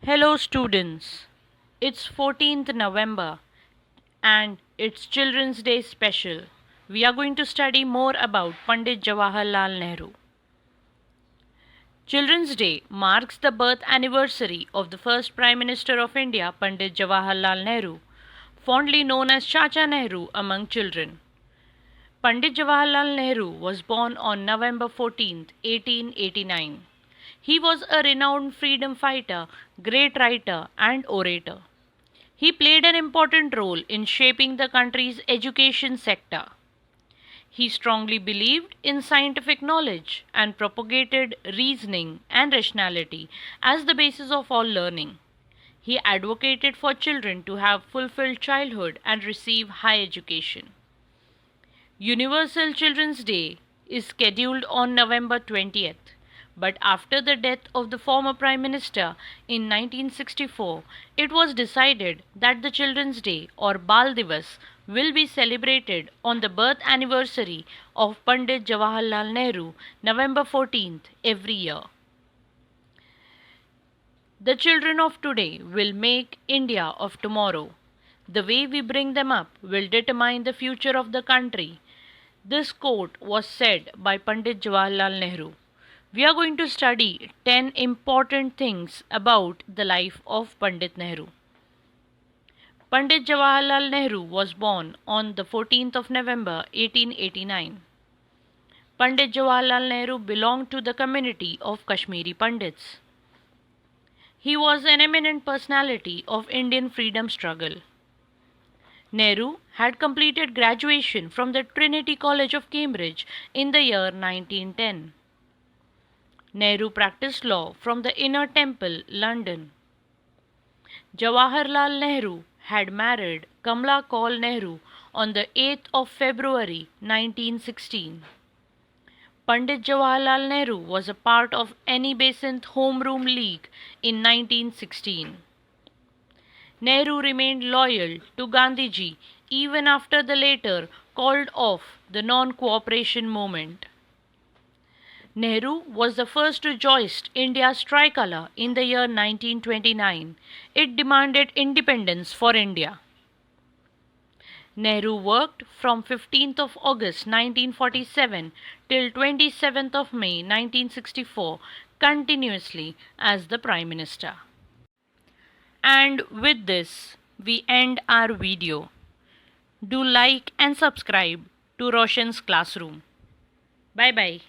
Hello students, it's 14th November and it's Children's Day special. We are going to study more about Pandit Jawaharlal Nehru. Children's Day marks the birth anniversary of the first Prime Minister of India, Pandit Jawaharlal Nehru, fondly known as Chacha Nehru among children. Pandit Jawaharlal Nehru was born on November 14, 1889. He was a renowned freedom fighter, great writer, and orator. He played an important role in shaping the country's education sector. He strongly believed in scientific knowledge and propagated reasoning and rationality as the basis of all learning. He advocated for children to have fulfilled childhood and receive high education. Universal Children's Day is scheduled on November 20th, but after the death of the former Prime Minister in 1964, it was decided that the Children's Day or Bal Divas will be celebrated on the birth anniversary of Pandit Jawaharlal Nehru, November 14th, every year. The children of today will make India of tomorrow. The way we bring them up will determine the future of the country. This quote was said by Pandit Jawaharlal Nehru. We are going to study 10 important things about the life of Pandit Nehru. Pandit Jawaharlal Nehru was born on the 14th of November 1889. Pandit Jawaharlal Nehru belonged to the community of Kashmiri Pandits. He was an eminent personality of Indian freedom struggle. Nehru had completed graduation from the Trinity College of Cambridge in the year 1910. Nehru practiced law from the Inner Temple, London. Jawaharlal Nehru had married Kamla Kaul Nehru on the 8th of February 1916. Pandit Jawaharlal Nehru was a part of Annie Besant Home Rule League in 1916. Nehru remained loyal to Gandhiji even after the latter called off the non-cooperation movement. Nehru was the first to joist India's tricolour in the year 1929. It demanded independence for India. Nehru worked from 15th of August 1947 till 27th of May 1964 continuously as the Prime Minister. And with this, we end our video. Do like and subscribe to Roshan's Classroom. Bye bye.